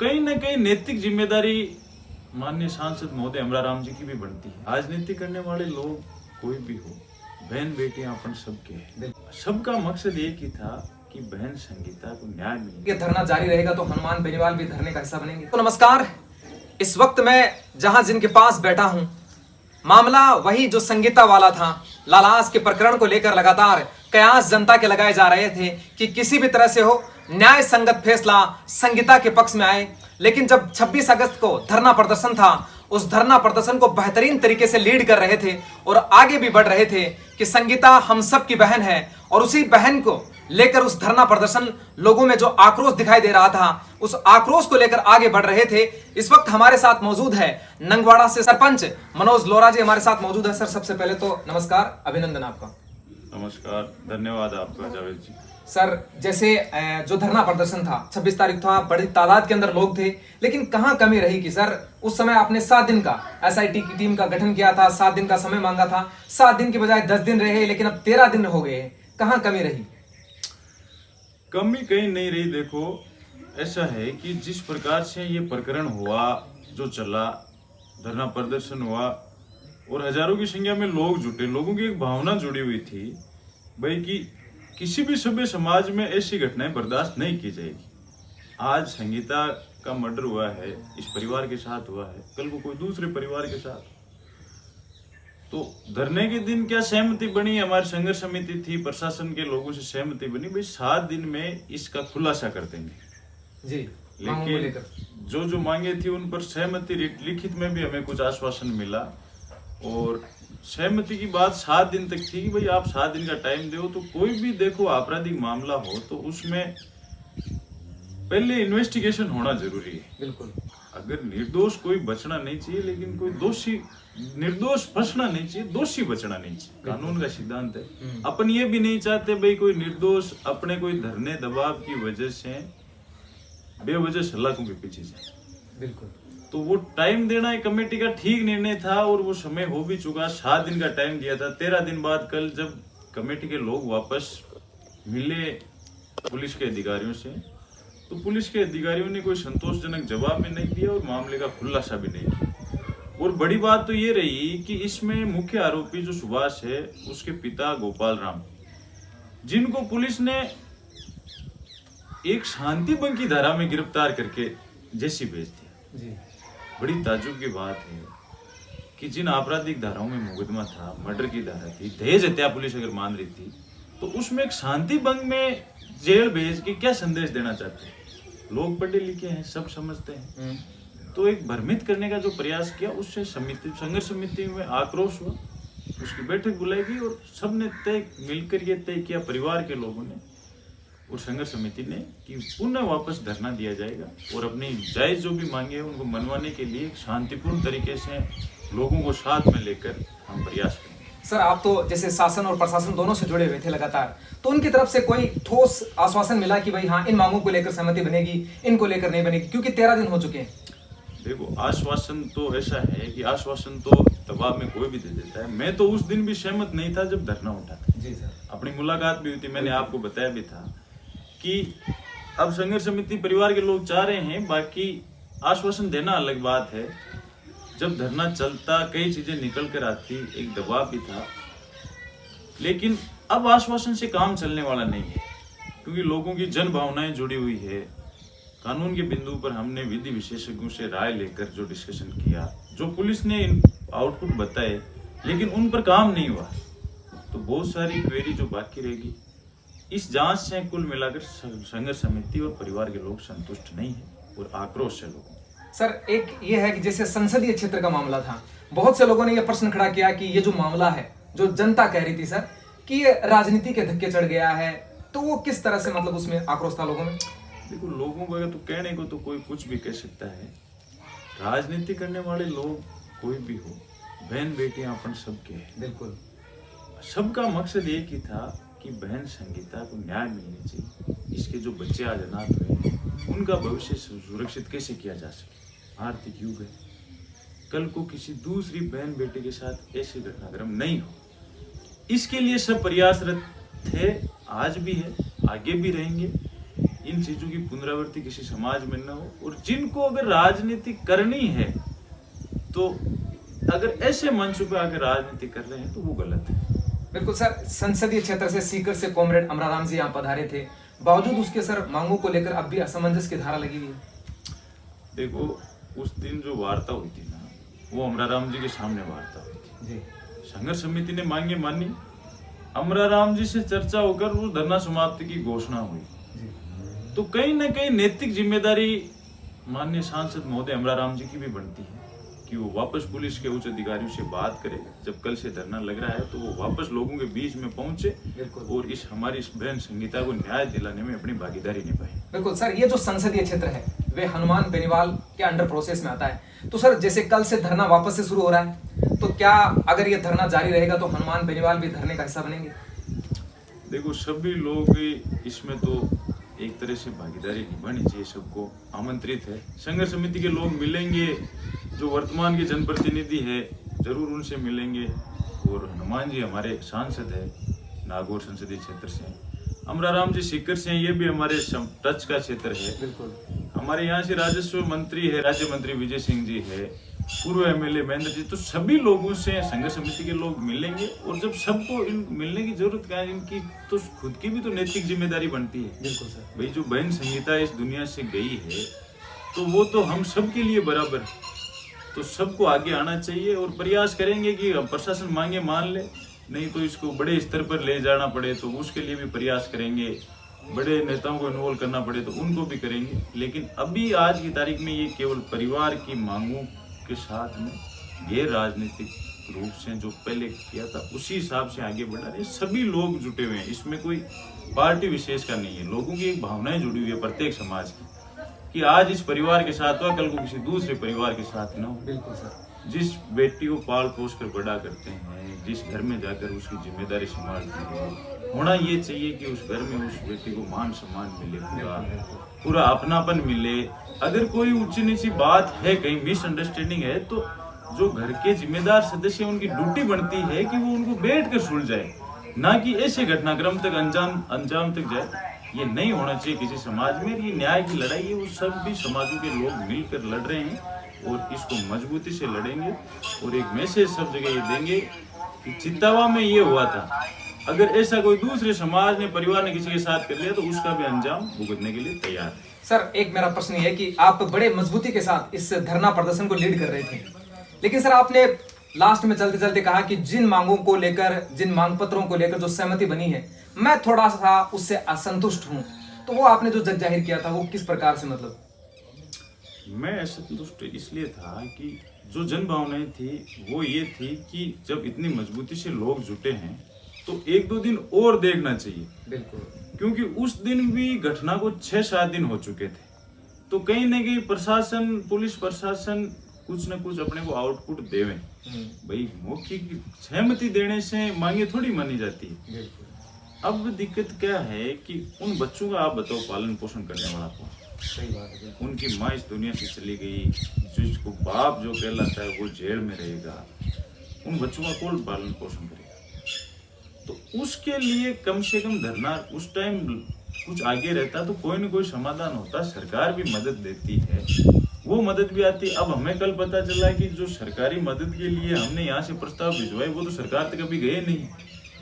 कहीं न कहीं नैतिक जिम्मेदारी माननीय सांसद महोदय अमराराम जी की भी बनती है। राजनीति करने वाले लोग कोई भी हो, बहन बेटियां अपन सबके हैं। सबका मकसद एक ही था कि बहन संगीता को न्याय मिले। ये धरना जारी रहेगा तो हनुमान बेनीवाल भी धरने का हिस्सा बनेंगे। तो नमस्कार, इस वक्त मैं जहां जिनके पास बैठा हूं, मामला वही जो संगीता वाला था। लालास के प्रकरण को लेकर लगातार कयास जनता के लगाए जा रहे थे कि किसी भी तरह से हो न्याय संगत फैसला संगीता के पक्ष में आए। लेकिन जब 26 अगस्त को धरना प्रदर्शन था, उस धरना प्रदर्शन को बेहतरीन तरीके से लीड कर रहे थे और आगे भी बढ़ रहे थे कि संगीता हम सब की बहन है। और उसी बहन को लेकर उस धरना प्रदर्शन लोगों में जो आक्रोश दिखाई दे रहा था, उस आक्रोश को लेकर आगे बढ़ रहे थे। इस वक्त हमारे साथ मौजूद है नंगवाड़ा से सरपंच मनोज लोरा जी हमारे साथ मौजूद है। सर, सबसे पहले तो नमस्कार, अभिनंदन आपका। नमस्कार, धन्यवाद आपका जावेद जी। सर, जैसे जो धरना प्रदर्शन था 26 तारीख था, बड़ी तादाद के अंदर लोग थे, लेकिन कहां कमी रही कि सर उस समय आपने 7 दिन का एसआईटी की टीम का गठन किया था, 7 दिन का समय मांगा था, 7 दिन की बजाय 10 दिन रहे, लेकिन अब 13 दिन हो गए। कहां कमी रही? कमी कहीं नहीं रही। देखो, ऐसा है कि जिस प्रकार से ये प्रकरण हुआ, जो चला, धरना प्रदर्शन हुआ और हजारों की संख्या में लोग जुटे, लोगों की एक भावना जुड़ी हुई थी भाई कि किसी भी सभ्य समाज में ऐसी घटनाएं बर्दाश्त नहीं की जाएगी। आज संगीता का मर्डर हुआ है, इस परिवार के साथ हुआ है, कल को कोई दूसरे परिवार के साथ। तो धरने के दिन क्या सहमति बनी? हमारी संघर्ष समिति थी, प्रशासन के लोगों से सहमति बनी भाई 7 दिन में इसका खुलासा कर देंगे जी। लेकिन जो मांगे थी उन पर सहमति, लिखित में भी हमें कुछ आश्वासन मिला और सहमति की बात 7 दिन तक थी कि भाई आप 7 दिन का टाइम दो। तो कोई भी देखो आपराधिक मामला हो तो उसमें पहले इन्वेस्टिगेशन होना जरूरी है। बिल्कुल। अगर निर्दोष कोई बचना नहीं चाहिए, लेकिन कोई दोषी निर्दोष बचना नहीं चाहिए, दोषी बचना नहीं चाहिए, कानून का सिद्धांत है। अपन ये भी नहीं चाहते भाई कोई निर्दोष अपने कोई धरने दबाव की वजह से बेवजह सलाखों के पीछे जाए। बिल्कुल। तो वो टाइम देना एक कमेटी का ठीक निर्णय था और वो समय हो भी चुका। 7 दिन का टाइम दिया था। 13 दिन बाद कल जब कमेटी के लोग वापस मिले पुलिस के अधिकारियों से, तो पुलिस के अधिकारियों ने कोई संतोषजनक जवाब भी नहीं दिया और मामले का खुलासा भी नहीं किया। और बड़ी बात तो ये रही कि इसमें मुख्य आरोपी जो सुभाष है, उसके पिता गोपाल राम, जिनको पुलिस ने एक शांति भंग की धारा में गिरफ्तार करके जेसी भेज दिया। जी। बड़ी ताज्जुब की बात है कि जिन आपराधिक धाराओं में मुकदमा था, मर्डर की धारा थी, दहेज हत्या पुलिस अगर मान रही थी, तो उसमें एक शांति भंग में जेल भेज के क्या संदेश देना चाहते हैं? लोग पढ़े लिखे हैं, सब समझते हैं। तो एक भ्रमित करने का जो प्रयास किया, उससे संघर्ष समिति में आक्रोश हुआ, उसकी बैठक बुलाई गई और सबने तय मिलकर ये तय किया, परिवार के लोगों ने और संघर्ष समिति ने, कि पुनः वापस धरना दिया जाएगा और अपनी जायज जो भी मांगे हैं उनको मनवाने के लिए शांतिपूर्ण तरीके से लोगों को साथ में लेकर हम प्रयास करेंगे। सर, आप तो जैसे शासन और प्रशासन दोनों से जुड़े हुए थे लगातार, तो उनकी तरफ से कोई ठोस आश्वासन मिला कि भाई हाँ इन मांगों को लेकर सहमति बनेगी, इनको लेकर नहीं बनेगी? क्योंकि 13 दिन हो चुके हैं। देखो, आश्वासन तो ऐसा है कि आश्वासन तो दबाव में कोई भी दे देता है। मैं तो उस दिन भी सहमत नहीं था जब धरना उठा था। जी सर। अपनी मुलाकात भी हुई थी, मैंने आपको बताया भी था कि अब संघर्ष समिति परिवार के लोग चाह रहे हैं, बाकी आश्वासन देना अलग बात है। जब धरना चलता कई चीजें निकल कर आती, एक दबाव भी था, लेकिन अब आश्वासन से काम चलने वाला नहीं है क्योंकि लोगों की जन भावनाएं जुड़ी हुई है। कानून के बिंदु पर हमने विधि विशेषज्ञों से राय लेकर जो डिस्कशन किया, जो पुलिस ने आउटपुट बताए, लेकिन उन पर काम नहीं हुआ। तो बहुत सारी क्वेरी जो बाकी रहेगी। इस जांच से कुल मिलाकर संघर्ष समिति और परिवार के लोग संतुष्ट नहीं है और आक्रोश है लोगों। सर, एक ये है कि जैसे संसदीय क्षेत्र का मामला था, बहुत से लोगों ने यह प्रश्न खड़ा किया कि ये जो मामला है, जो जनता कह रही थी सर कि ये राजनीति के धक्के चढ़ गया है, तो वो किस तरह से, मतलब उसमें आक्रोश था लोगों में? देखो, लोगों को तो कहने को तो कोई कुछ भी कह सकता है। राजनीति करने वाले लोग कोई भी हो, बहन बेटियां अपन सबके हैं। बिल्कुल। सबका मकसद एक ही था कि बहन संगीता को न्याय मिलनी चाहिए। इसके जो बच्चे आज अनाथ हुए, उनका भविष्य सुरक्षित कैसे किया जा सके। आर्थिक युग है, कल को किसी दूसरी बहन बेटे के साथ ऐसी घटनाक्रम नहीं हो, इसके लिए सब प्रयासरत थे, आज भी है, आगे भी रहेंगे। इन चीजों की पुनरावृत्ति किसी समाज में न हो। और जिनको अगर राजनीति करनी है तो अगर ऐसे मंच पे आकर राजनीति कर रहे हैं तो वो गलत है। बिल्कुल सर, संसदीय क्षेत्र से सीकर से कॉमरेड अमराराम जी यहाँ पधारे थे, बावजूद उसके सर मांगों को लेकर अब भी असमंजस की धारा लगी हुई है। देखो, उस दिन जो वार्ता हुई थी ना, वो अमराराम जी के सामने वार्ता हुई थी जी। संघर्ष समिति ने मांगे मानी, अमराराम जी से चर्चा होकर वो धरना समाप्ति की घोषणा हुई जी। तो कहीं ना कहीं नैतिक जिम्मेदारी माननीय सांसद महोदय अमराराम जी की भी बनती है कि वो वापस पुलिस के उच्च अधिकारियों से बात करे। जब कल से धरना लग रहा है तो वो वापस लोगों के बीच में पहुंचे और इस हमारी इस बहन संगीता को न्याय दिलाने में अपनी भागीदारी निभाए। बिल्कुल सर, ये जो संसदीय क्षेत्र है वे हनुमान बेनीवाल के अंडर प्रोसेस में आता है। तो सर जैसे कल से धरना वापस से शुरू हो रहा है, तो क्या अगर ये धरना जारी रहेगा तो हनुमान बेनीवाल भी धरने का हिस्सा बनेंगे? देखो, सभी लोग इसमें तो एक तरह से भागीदारी निभानी चाहिए, सबको आमंत्रित है। संघर्ष समिति के लोग मिलेंगे, जो वर्तमान के जनप्रतिनिधि है जरूर उनसे मिलेंगे। और हनुमान जी हमारे सांसद है नागौर संसदीय क्षेत्र से, अमराराम जी सीकर से हैं, ये भी हमारे टच का क्षेत्र है। बिल्कुल। हमारे यहाँ से राजस्व मंत्री है, राज्य मंत्री विजय सिंह जी है, पूर्व एमएलए महेंद्र जी, तो सभी लोगों से संघर्ष समिति के लोग मिलेंगे। और जब सबको इन मिलने की जरूरत क्या है, इनकी तो खुद की भी तो नैतिक जिम्मेदारी बनती है। बिल्कुल सर। भाई, जो बहन संगीता इस दुनिया से गई है तो वो तो हम सब के लिए बराबर है, तो सबको आगे आना चाहिए। और प्रयास करेंगे कि प्रशासन मांगे मान ले, नहीं तो इसको बड़े स्तर पर ले जाना पड़े तो उसके लिए भी प्रयास करेंगे, बड़े नेताओं को इन्वॉल्व करना पड़े तो उनको भी करेंगे। लेकिन अभी आज की तारीख में ये केवल परिवार की मांगों के साथ में गैर राजनीतिक रूप से जो पहले किया था उसी हिसाब से आगे बढ़ा रहे। सभी लोग जुटे हुए हैं, इसमें कोई पार्टी विशेष का नहीं है। लोगों की एक भावनाएं जुड़ी हुई है प्रत्येक समाज की कि आज इस परिवार के साथ हुआ, कल को किसी दूसरे परिवार के साथ ना हो। बिल्कुल सर। जिस बेटी को पाल पोस कर बड़ा करते हैं, जिस घर में जाकर उसकी जिम्मेदारी संभालते हैं, होना ये चाहिए कि उस घर में उस बेटी को मान सम्मान मिले, पूरा अपनापन मिले। अगर कोई ऊंची नीची बात है, कहीं मिसअंडरस्टैंडिंग है, तो जो घर के जिम्मेदार सदस्य उनकी ड्यूटी बनती है कि वो उनको बैठ कर सुलझाए, ना कि ऐसे घटनाक्रम तक अंजाम तक जाए। ये नहीं होना चाहिए किसी समाज में। ये न्याय की लड़ाई है, वो सब भी समाजों के लोग मिलकर लड़ रहे हैं और इसको मजबूती से लड़ेंगे। और एक मैसेज सब जगह ये देंगे कि चित्तावा में ये हुआ था, अगर ऐसा कोई दूसरे समाज ने परिवार ने किसी के साथ कर लिया तो उसका भी अंजाम भुगतने के लिए तैयार है। सर एक मेरा प्रश्न ये है कि आप बड़े मजबूती के साथ इस धरना प्रदर्शन को लीड कर रहे थे, लेकिन सर आपने लास्ट में चलते चलते कहा कि जिन मांगों को लेकर, जिन मांग पत्रों को लेकर जो सहमति बनी है, मैं थोड़ा सा उससे असंतुष्ट हूं। तो वो आपने जो जग जाहिर किया था वो किस प्रकार से, मतलब? मैं असंतुष्ट इसलिए था कि जो जन भावनाएं थी वो ये थी कि जब इतनी मजबूती से लोग जुटे हैं तो एक दो दिन और देखना चाहिए। बिल्कुल। क्योंकि उस दिन भी घटना को 6-7 दिन हो चुके थे, तो कहीं ना कहीं प्रशासन, पुलिस प्रशासन कुछ न कुछ अपने को आउटपुट देवे। भाई, मौखिक सहमति देने से मांगे थोड़ी मानी जाती है। बिल्कुल। अब दिक्कत क्या है कि उन बच्चों का आप बताओ पालन पोषण करने वाला कौन? सही बात है। उनकी माँ इस दुनिया से चली गई, जिसको बाप जो कहलाता है वो जेल में रहेगा, उन बच्चों का कौन पालन पोषण करेगा? तो उसके लिए कम से कम धरना उस टाइम कुछ आगे रहता तो कोई न कोई समाधान होता। सरकार भी मदद देती है, वो मदद भी आती। अब हमें कल पता चला कि जो सरकारी मदद के लिए हमने यहाँ से प्रस्ताव भिजवाए वो तो सरकार तक अभी गए नहीं,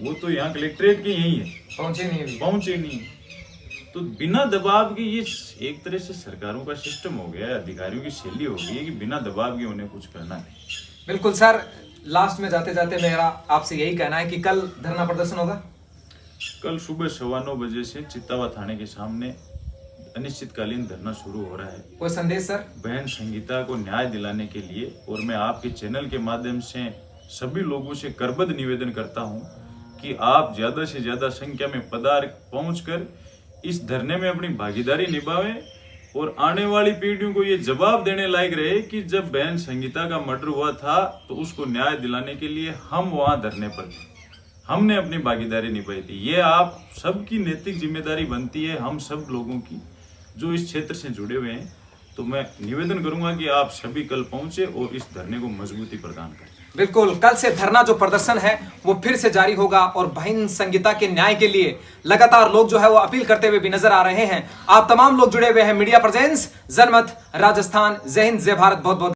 वो तो यहाँ कलेक्ट्रेट के यही है, पहुंचे नहीं। तो बिना दबाव के ये एक तरह से सरकारों का सिस्टम हो गया है, अधिकारियों की शैली हो गई है कि बिना दबाव के उन्हें कुछ करना नहीं। बिल्कुल सर, लास्ट में जाते जाते मेरा आपसे यही कहना है कि कल धरना प्रदर्शन होगा। कल सुबह 9:15 बजे से चित्तावा थाने के सामने अनिश्चितकालीन धरना शुरू हो रहा है। कोई संदेश सर? बहन संगीता को न्याय दिलाने के लिए। और मैं आपके चैनल के माध्यम से सभी लोगों से करबद्ध निवेदन करता हूं कि आप ज्यादा से ज्यादा संख्या में पहुंचकर इस धरने में अपनी भागीदारी निभावें और आने वाली पीढ़ियों को ये जवाब देने लायक रहे कि जब बहन संगीता का मर्डर हुआ था तो उसको न्याय दिलाने के लिए हम वहां धरने पर थे, हमने अपनी भागीदारी निभाई थी। ये आप सबकी नैतिक जिम्मेदारी बनती है, हम सब लोगों की जो इस क्षेत्र से जुड़े हुए हैं। तो मैं निवेदन करूंगा कि आप सभी कल पहुंचे और इस धरने को मजबूती प्रदान करें। बिल्कुल, कल से धरना जो प्रदर्शन है वो फिर से जारी होगा और बहन संगीता के न्याय के लिए लगातार लोग जो है वो अपील करते हुए भी नजर आ रहे हैं। आप तमाम लोग जुड़े हुए हैं मीडिया प्रेजेंस जनमत राजस्थान। जय हिंद, जय भारत, बहुत बहुत